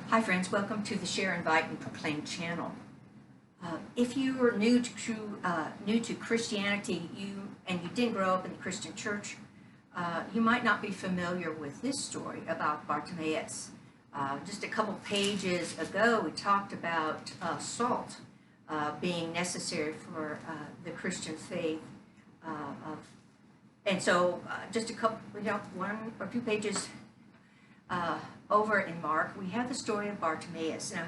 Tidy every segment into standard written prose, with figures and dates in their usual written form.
Hi friends, welcome to the Share, Invite, and Proclaim channel. If you are new to Christianity, you didn't grow up in the Christian church, you might not be familiar with this story about Bartimaeus. Just a couple pages ago, we talked about salt being necessary for the Christian faith. And so just a couple, one or two pages over in Mark, we have the story of Bartimaeus. Now,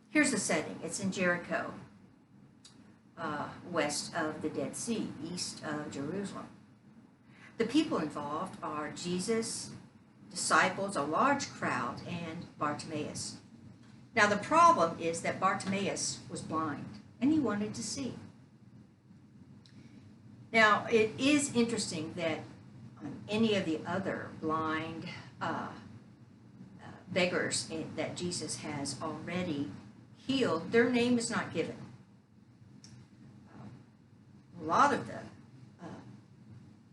here's the setting. It's in Jericho, west of the Dead Sea, east of Jerusalem. The people involved are Jesus, disciples, a large crowd, and Bartimaeus. Now, the problem is that Bartimaeus was blind, and he wanted to see. Now, it is interesting that any of the other blind beggars that Jesus has already healed, their name is not given. A lot of the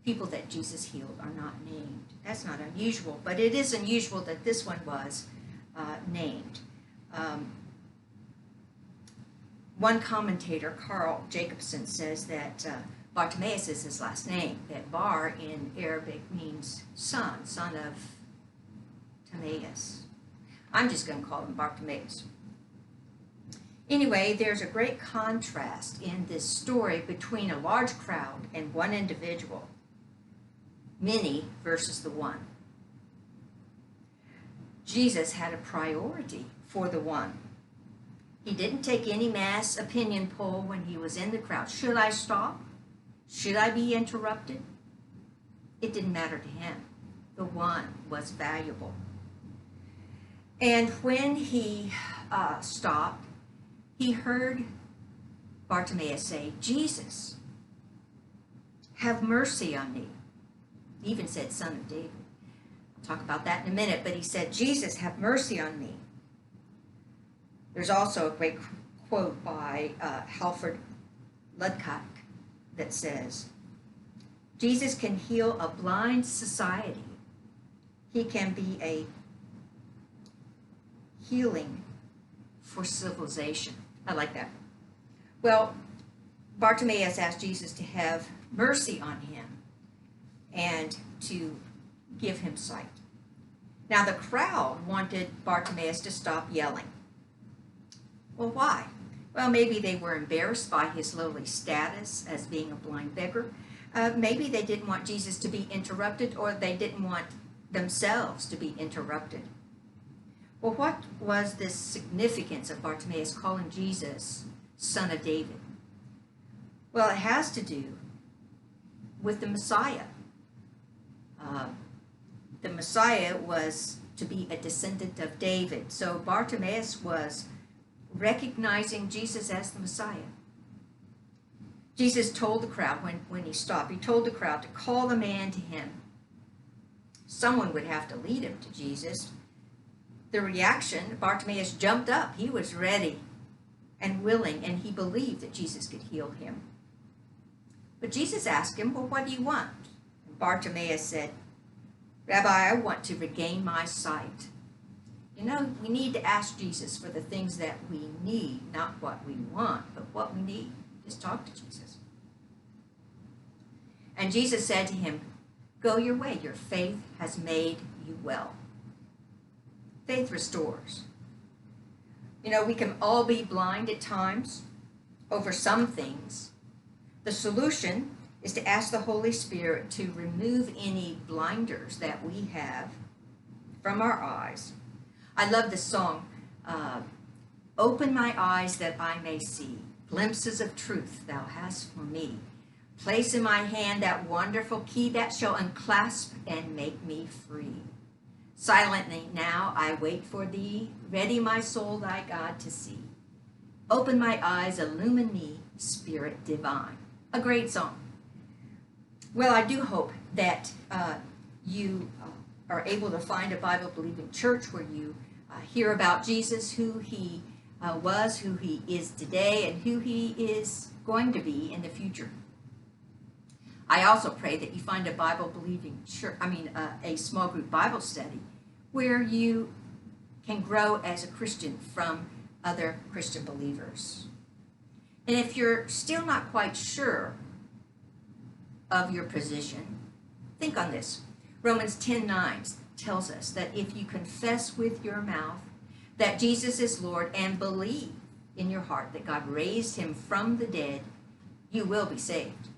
people that Jesus healed are not named. That's not unusual, but it is unusual that this one was named. One commentator, Carl Jacobson, says that Bartimaeus is his last name, that Bar in Arabic means son of Timaeus. I'm just going to call him Bartimaeus. Anyway, there's a great contrast in this story between a large crowd and one individual. Many versus the one. Jesus had a priority for the one. He didn't take any mass opinion poll when he was in the crowd. Should I stop? Should I be interrupted? It didn't matter to him. The one was valuable. And when he stopped, he heard Bartimaeus say, "Jesus, have mercy on me." He even said, "Son of David." I'll talk about that in a minute, but he said, "Jesus, have mercy on me." There's also a great quote by Halford Ludcock that says, "Jesus can heal a blind society. He can be a healing for civilization." I like that. Well, Bartimaeus asked Jesus to have mercy on him and to give him sight. Now, the crowd wanted Bartimaeus to stop yelling. Well, why? Well, maybe they were embarrassed by his lowly status as being a blind beggar. Maybe they didn't want Jesus to be interrupted, or they didn't want themselves to be interrupted. Well, what was the significance of Bartimaeus calling Jesus Son of David? Well, it has to do with the Messiah. The Messiah was to be a descendant of David. So Bartimaeus was recognizing Jesus as the Messiah. Jesus told the crowd when he stopped, he told the crowd to call the man to him. Someone would have to lead him to Jesus. The reaction, Bartimaeus jumped up. He was ready and willing, and he believed that Jesus could heal him. But Jesus asked him, "Well, what do you want?" And Bartimaeus said, "Rabbi, I want to regain my sight." You know, we need to ask Jesus for the things that we need, not what we want, but what we need. Just talk to Jesus. And Jesus said to him, "Go your way. Your faith has made you well." Faith restores. You know, we can all be blind at times over some things. The solution is to ask the Holy Spirit to remove any blinders that we have from our eyes. I love this song, "Open my eyes that I may see, glimpses of truth thou hast for me. Place in my hand that wonderful key that shall unclasp and make me free. Silently now I wait for thee, ready my soul thy God to see. Open my eyes, illumine me, Spirit divine." A great song. Well, I do hope that you are able to find a Bible-believing church where you hear about Jesus, who he was, who he is today, and who he is going to be in the future. I also pray that you find a Bible-believing church, a small group Bible study where you can grow as a Christian from other Christian believers. And if you're still not quite sure of your position, think on this. Romans 10:9 tells us that if you confess with your mouth that Jesus is Lord and believe in your heart that God raised him from the dead, you will be saved.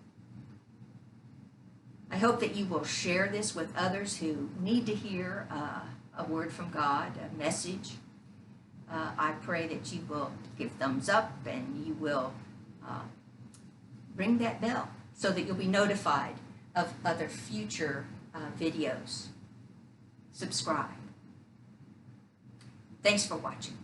I hope that you will share this with others who need to hear a word from God, a message. I pray that you will give thumbs up and you will ring that bell so that you'll be notified of other future videos. Subscribe. Thanks for watching.